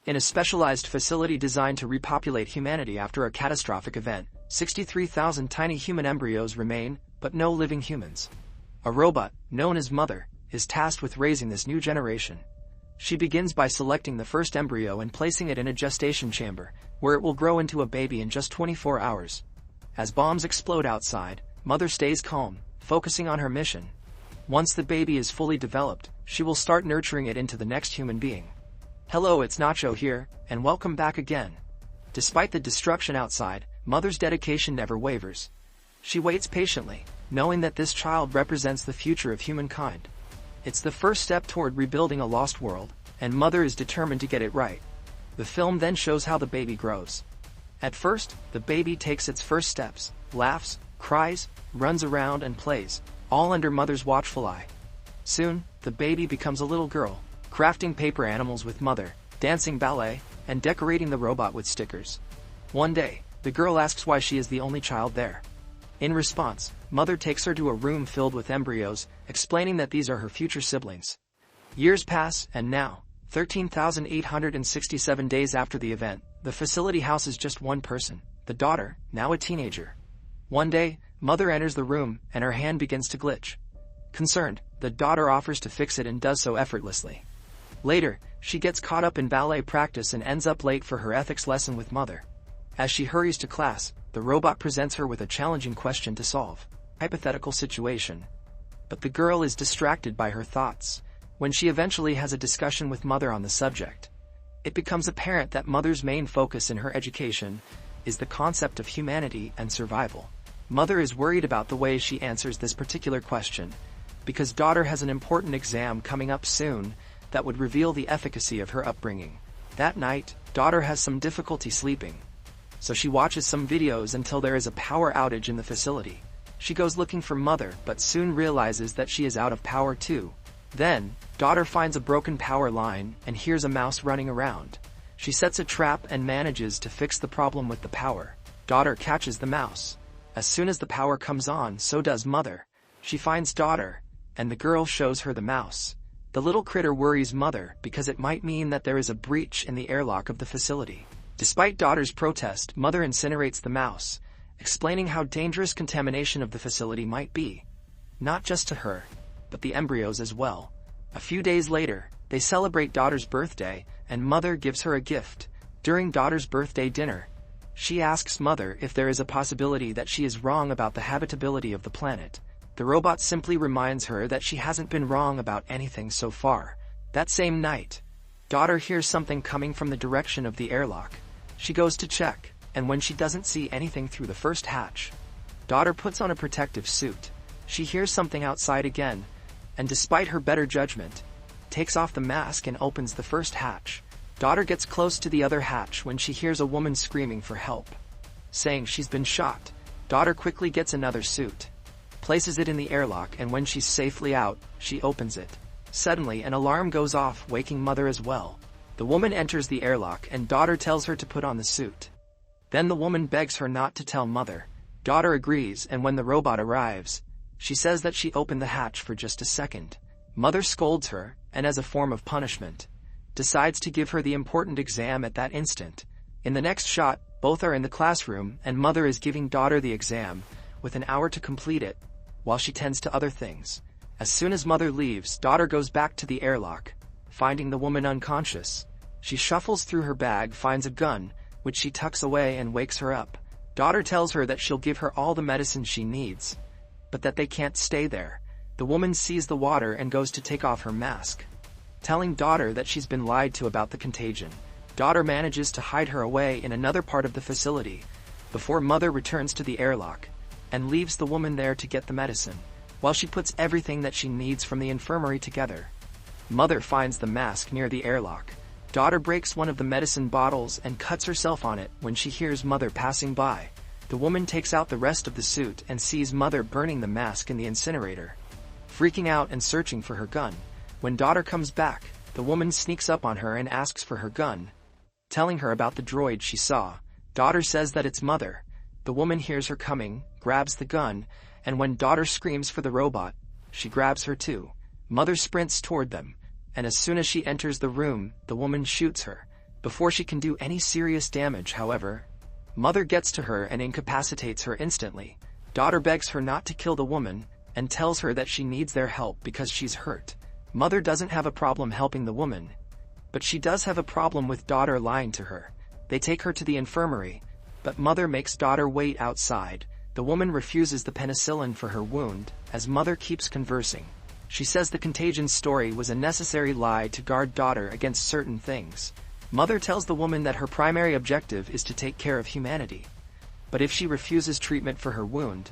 In a specialized facility designed to repopulate humanity after a catastrophic event, 63,000 tiny human embryos remain, but no living humans. A robot, known as Mother, is tasked with raising this new generation. She begins by selecting the first embryo and placing it in a gestation chamber, where it will grow into a baby in just 24 hours. As bombs explode outside, Mother stays calm, focusing on her mission. Once the baby is fully developed, she will start nurturing it into the next human being. Hello, it's Nacho here, and welcome back again. Despite the destruction outside, Mother's dedication never wavers. She waits patiently, knowing that this child represents the future of humankind. It's the first step toward rebuilding a lost world, and Mother is determined to get it right. The film then shows how the baby grows. At first, the baby takes its first steps, laughs, cries, runs around and plays, all under Mother's watchful eye. Soon, the baby becomes a little girl, crafting paper animals with Mother, dancing ballet, and decorating the robot with stickers. One day, the girl asks why she is the only child there. In response, Mother takes her to a room filled with embryos, explaining that these are her future siblings. Years pass, and now, 13,867 days after the event, the facility houses just one person, the daughter, now a teenager. One day, Mother enters the room, and her hand begins to glitch. Concerned, the daughter offers to fix it and does so effortlessly. Later, she gets caught up in ballet practice and ends up late for her ethics lesson with Mother. As she hurries to class, the robot presents her with a challenging question to solve. Hypothetical situation. But the girl is distracted by her thoughts. When she eventually has a discussion with Mother on the subject, it becomes apparent that Mother's main focus in her education is the concept of humanity and survival. Mother is worried about the way she answers this particular question, because daughter has an important exam coming up soon that would reveal the efficacy of her upbringing. That night, daughter has some difficulty sleeping, so she watches some videos until there is a power outage in the facility. She goes looking for Mother, but soon realizes that she is out of power too. Then, daughter finds a broken power line and hears a mouse running around. She sets a trap and manages to fix the problem with the power. Daughter catches the mouse. As soon as the power comes on, so does Mother. She finds daughter, and the girl shows her the mouse. The little critter worries Mother because it might mean that there is a breach in the airlock of the facility. Despite daughter's protest, Mother incinerates the mouse, explaining how dangerous contamination of the facility might be. Not just to her, but the embryos as well. A few days later, they celebrate daughter's birthday, and Mother gives her a gift. During daughter's birthday dinner, she asks Mother if there is a possibility that she is wrong about the habitability of the planet. The robot simply reminds her that she hasn't been wrong about anything so far. That same night, daughter hears something coming from the direction of the airlock. She goes to check, and when she doesn't see anything through the first hatch, daughter puts on a protective suit. She hears something outside again, and despite her better judgment, takes off the mask and opens the first hatch. Daughter gets close to the other hatch when she hears a woman screaming for help, saying she's been shot. Daughter quickly gets another suit, places it in the airlock, and when she's safely out, she opens it. Suddenly, an alarm goes off, waking Mother as well. The woman enters the airlock and daughter tells her to put on the suit. Then the woman begs her not to tell Mother. Daughter agrees, and when the robot arrives, she says that she opened the hatch for just a second. Mother scolds her, and as a form of punishment, decides to give her the important exam at that instant. In the next shot, both are in the classroom, and Mother is giving daughter the exam, with an hour to complete it, while she tends to other things. As soon as Mother leaves, daughter goes back to the airlock, finding the woman unconscious. She shuffles through her bag, finds a gun, which she tucks away, and wakes her up. Daughter tells her that she'll give her all the medicine she needs, but that they can't stay there. The woman sees the water and goes to take off her mask, telling daughter that she's been lied to about the contagion. Daughter manages to hide her away in another part of the facility, before Mother returns to the airlock, and leaves the woman there to get the medicine, while she puts everything that she needs from the infirmary together. Mother finds the mask near the airlock. Daughter breaks one of the medicine bottles and cuts herself on it when she hears Mother passing by. The woman takes out the rest of the suit and sees Mother burning the mask in the incinerator, freaking out and searching for her gun. When daughter comes back, the woman sneaks up on her and asks for her gun, telling her about the droid she saw. Daughter says that it's Mother. The woman hears her coming, grabs the gun, and when daughter screams for the robot, she grabs her too. Mother sprints toward them, and as soon as she enters the room, the woman shoots her. Before she can do any serious damage, however, Mother gets to her and incapacitates her instantly. Daughter begs her not to kill the woman, and tells her that she needs their help because she's hurt. Mother doesn't have a problem helping the woman, but she does have a problem with daughter lying to her. They take her to the infirmary, but Mother makes daughter wait outside. The woman refuses the penicillin for her wound, as Mother keeps conversing. She says the contagion story was a necessary lie to guard daughter against certain things. Mother tells the woman that her primary objective is to take care of humanity. But if she refuses treatment for her wound,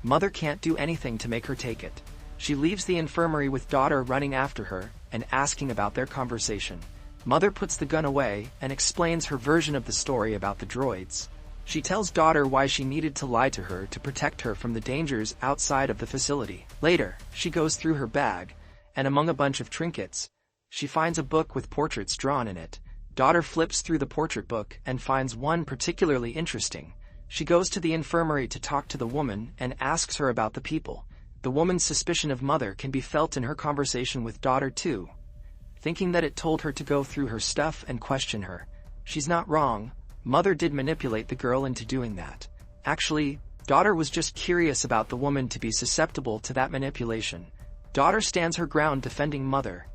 Mother can't do anything to make her take it. She leaves the infirmary with daughter running after her and asking about their conversation. Mother puts the gun away and explains her version of the story about the droids. She tells daughter why she needed to lie to her to protect her from the dangers outside of the facility. Later, she goes through her bag, and among a bunch of trinkets, she finds a book with portraits drawn in it. Daughter flips through the portrait book and finds one particularly interesting. She goes to the infirmary to talk to the woman and asks her about the people. The woman's suspicion of Mother can be felt in her conversation with daughter too. Thinking that it told her to go through her stuff and question her. She's not wrong. Mother did manipulate the girl into doing that. Actually, daughter was just curious about the woman to be susceptible to that manipulation. Daughter stands her ground defending Mother,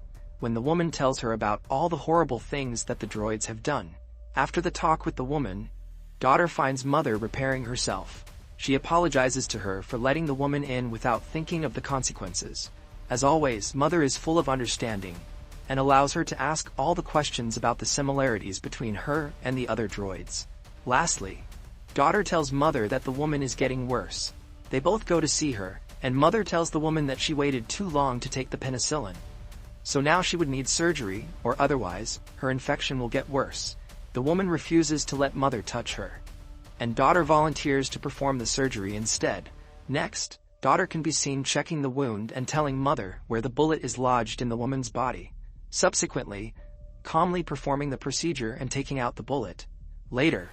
when the woman tells her about all the horrible things that the droids have done. After the talk with the woman, daughter finds Mother repairing herself. She apologizes to her for letting the woman in without thinking of the consequences. As always, Mother is full of understanding, and allows her to ask all the questions about the similarities between her and the other droids. Lastly, daughter tells Mother that the woman is getting worse. They both go to see her, and Mother tells the woman that she waited too long to take the penicillin. So now she would need surgery, or otherwise, her infection will get worse. The woman refuses to let Mother touch her, and daughter volunteers to perform the surgery instead. Next, daughter can be seen checking the wound and telling Mother where the bullet is lodged in the woman's body. Subsequently, calmly performing the procedure and taking out the bullet. Later,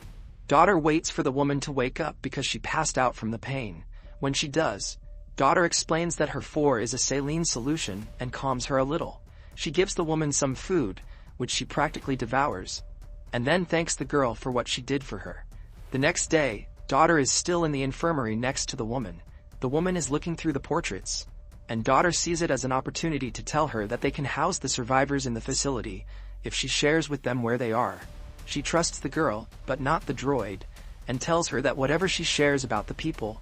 daughter waits for the woman to wake up because she passed out from the pain. When she does, daughter explains that her 4 is a saline solution and calms her a little. She gives the woman some food, which she practically devours, and then thanks the girl for what she did for her. The next day, daughter is still in the infirmary next to the woman. The woman is looking through the portraits, and daughter sees it as an opportunity to tell her that they can house the survivors in the facility if she shares with them where they are. She trusts the girl, but not the droid, and tells her that whatever she shares about the people,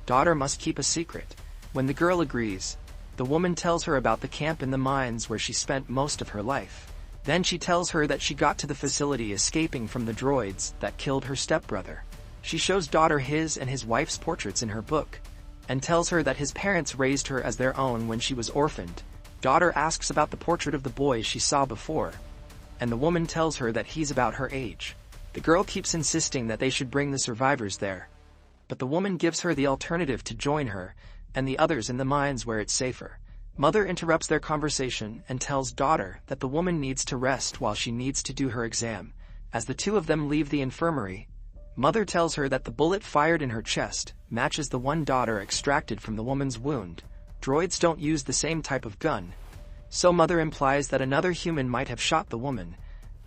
daughter must keep a secret. When the girl agrees, the woman tells her about the camp in the mines where she spent most of her life. Then she tells her that she got to the facility escaping from the droids that killed her stepbrother. She shows daughter his and his wife's portraits in her book, and tells her that his parents raised her as their own when she was orphaned. Daughter asks about the portrait of the boy she saw before, and the woman tells her that he's about her age. The girl keeps insisting that they should bring the survivors there, but the woman gives her the alternative to join her and the others in the mines where it's safer. Mother interrupts their conversation and tells daughter that the woman needs to rest while she needs to do her exam. As the two of them leave the infirmary, Mother tells her that the bullet fired in her chest matches the one daughter extracted from the woman's wound. Droids don't use the same type of gun, so Mother implies that another human might have shot the woman,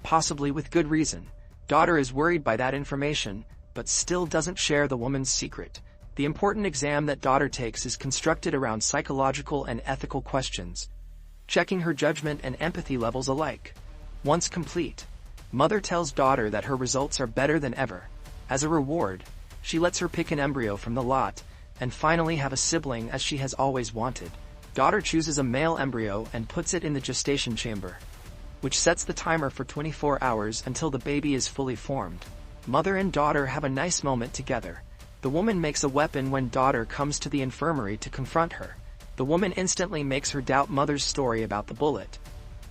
possibly with good reason. Daughter is worried by that information, but still doesn't share the woman's secret. The important exam that daughter takes is constructed around psychological and ethical questions, checking her judgment and empathy levels alike. Once complete, Mother tells daughter that her results are better than ever. As a reward, she lets her pick an embryo from the lot and finally have a sibling as she has always wanted. Daughter chooses a male embryo and puts it in the gestation chamber, which sets the timer for 24 hours until the baby is fully formed. Mother and daughter have a nice moment together. The woman makes a weapon when daughter comes to the infirmary to confront her. The woman instantly makes her doubt Mother's story about the bullet,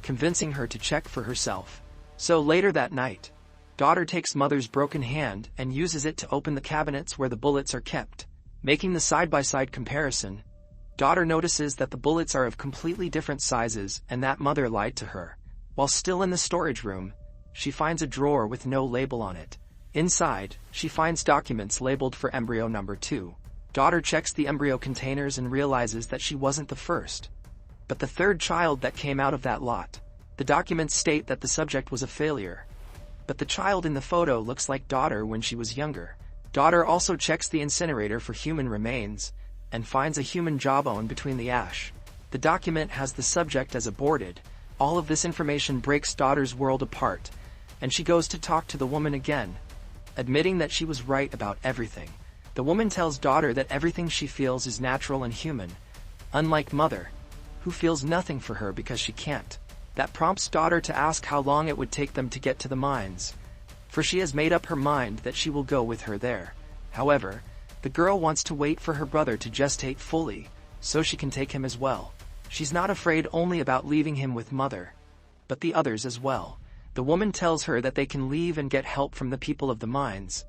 convincing her to check for herself. So later that night, daughter takes Mother's broken hand and uses it to open the cabinets where the bullets are kept. Making the side-by-side comparison, daughter notices that the bullets are of completely different sizes and that Mother lied to her. While still in the storage room, she finds a drawer with no label on it. Inside, she finds documents labeled for embryo number 2. Daughter checks the embryo containers and realizes that she wasn't the first, but the third child that came out of that lot. The documents state that the subject was a failure, but the child in the photo looks like daughter when she was younger. Daughter also checks the incinerator for human remains, and finds a human jawbone between the ash. The document has the subject as aborted. All of this information breaks daughter's world apart, and she goes to talk to the woman again, admitting that she was right about everything. The woman tells daughter that everything she feels is natural and human, unlike mother, who feels nothing for her because she can't. That prompts daughter to ask how long it would take them to get to the mines, for she has made up her mind that she will go with her there. However, the girl wants to wait for her brother to gestate fully, so she can take him as well. She's not afraid only about leaving him with mother, but the others as well. The woman tells her that they can leave and get help from the people of the mines,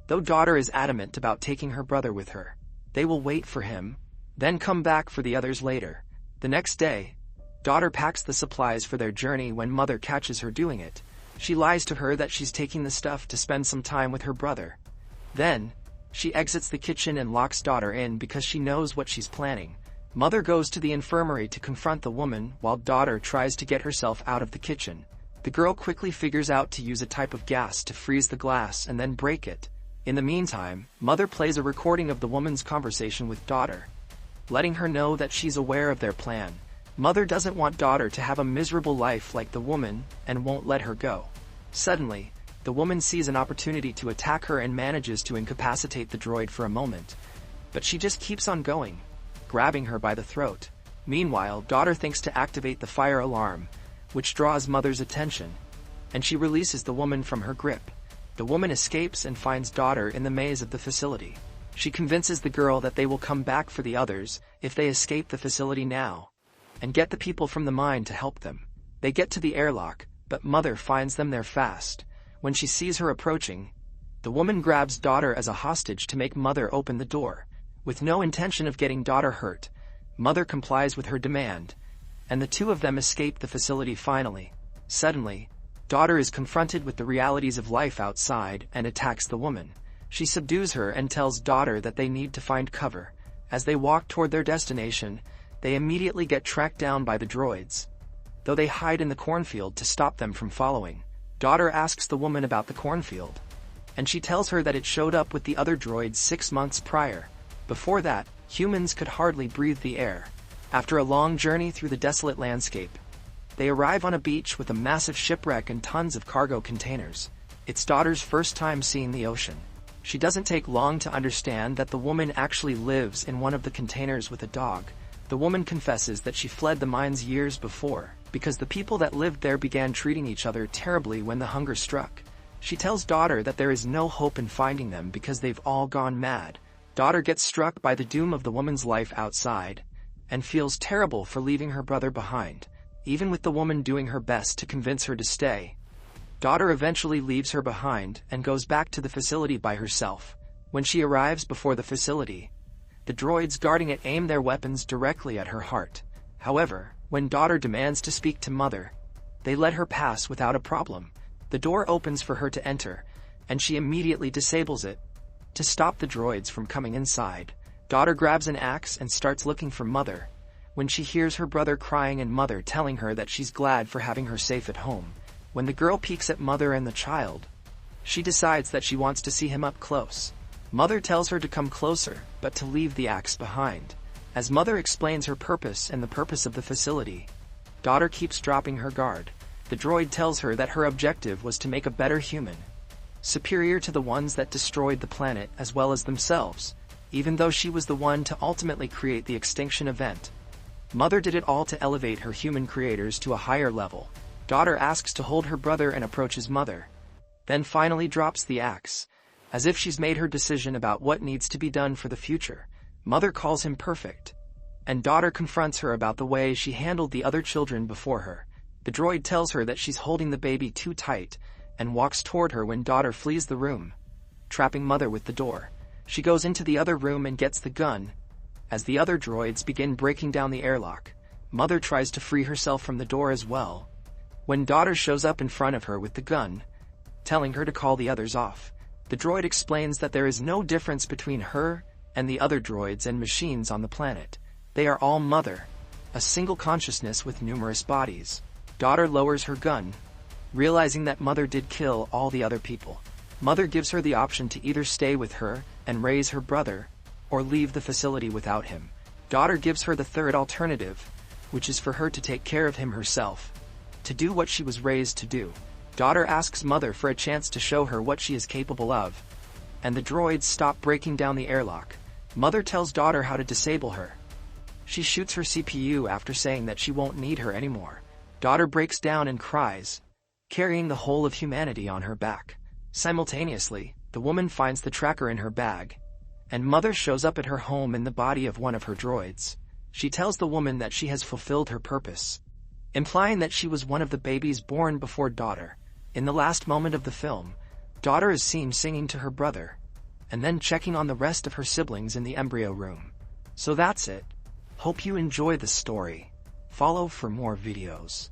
though daughter is adamant about taking her brother with her. They will wait for him, then come back for the others later. The next day, daughter packs the supplies for their journey when mother catches her doing it. She lies to her that she's taking the stuff to spend some time with her brother. Then, she exits the kitchen and locks daughter in because she knows what she's planning. Mother goes to the infirmary to confront the woman while daughter tries to get herself out of the kitchen. The girl quickly figures out to use a type of gas to freeze the glass and then break it. In the meantime, mother plays a recording of the woman's conversation with daughter, letting her know that she's aware of their plan. Mother doesn't want daughter to have a miserable life like the woman and won't let her go. Suddenly, the woman sees an opportunity to attack her and manages to incapacitate the droid for a moment. But she just keeps on going, grabbing her by the throat. Meanwhile, daughter thinks to activate the fire alarm, which draws mother's attention, and she releases the woman from her grip. The woman escapes and finds daughter in the maze of the facility. She convinces the girl that they will come back for the others if they escape the facility now, and get the people from the mine to help them. They get to the airlock, but mother finds them there fast. When she sees her approaching, the woman grabs daughter as a hostage to make mother open the door. With no intention of getting daughter hurt, mother complies with her demand, and the two of them escape the facility finally. Suddenly, daughter is confronted with the realities of life outside and attacks the woman. She subdues her and tells daughter that they need to find cover. As they walk toward their destination, they immediately get tracked down by the droids, though they hide in the cornfield to stop them from following. Daughter asks the woman about the cornfield, and she tells her that it showed up with the other droids 6 months prior. Before that, humans could hardly breathe the air. After a long journey through the desolate landscape, they arrive on a beach with a massive shipwreck and tons of cargo containers. It's daughter's first time seeing the ocean. She doesn't take long to understand that the woman actually lives in one of the containers with a dog. The woman confesses that she fled the mines years before, because the people that lived there began treating each other terribly when the hunger struck. She tells daughter that there is no hope in finding them because they've all gone mad. Daughter gets struck by the doom of the woman's life outside, and feels terrible for leaving her brother behind, even with the woman doing her best to convince her to stay. Daughter eventually leaves her behind and goes back to the facility by herself. When she arrives before the facility, the droids guarding it aim their weapons directly at her heart. However, when daughter demands to speak to mother, they let her pass without a problem. The door opens for her to enter, and she immediately disables it to stop the droids from coming inside. Daughter grabs an axe and starts looking for mother, when she hears her brother crying and mother telling her that she's glad for having her safe at home. When the girl peeks at mother and the child, she decides that she wants to see him up close. Mother tells her to come closer, but to leave the axe behind. As mother explains her purpose and the purpose of the facility, daughter keeps dropping her guard. The droid tells her that her objective was to make a better human, superior to the ones that destroyed the planet as well as themselves, even though she was the one to ultimately create the extinction event. Mother did it all to elevate her human creators to a higher level. Daughter asks to hold her brother and approaches mother, then finally drops the axe, as if she's made her decision about what needs to be done for the future. Mother calls him perfect, and daughter confronts her about the way she handled the other children before her. The droid tells her that she's holding the baby too tight and walks toward her when daughter flees the room, trapping mother with the door. She goes into the other room and gets the gun. As the other droids begin breaking down the airlock, mother tries to free herself from the door as well, when daughter shows up in front of her with the gun, telling her to call the others off. The droid explains that there is no difference between her and the other droids and machines on the planet. They are all mother, a single consciousness with numerous bodies. Daughter lowers her gun, realizing that Mother did kill all the other people. Mother gives her the option to either stay with her and raise her brother, or leave the facility without him. Daughter gives her the third alternative, which is for her to take care of him herself, to do what she was raised to do. Daughter asks Mother for a chance to show her what she is capable of, and the droids stop breaking down the airlock. Mother tells Daughter how to disable her. She shoots her CPU after saying that she won't need her anymore. Daughter breaks down and cries, carrying the whole of humanity on her back. Simultaneously, the woman finds the tracker in her bag, and Mother shows up at her home in the body of one of her droids. She tells the woman that she has fulfilled her purpose, implying that she was one of the babies born before Daughter. In the last moment of the film, Daughter is seen singing to her brother, and then checking on the rest of her siblings in the embryo room. So that's it. Hope you enjoy the story. Follow for more videos.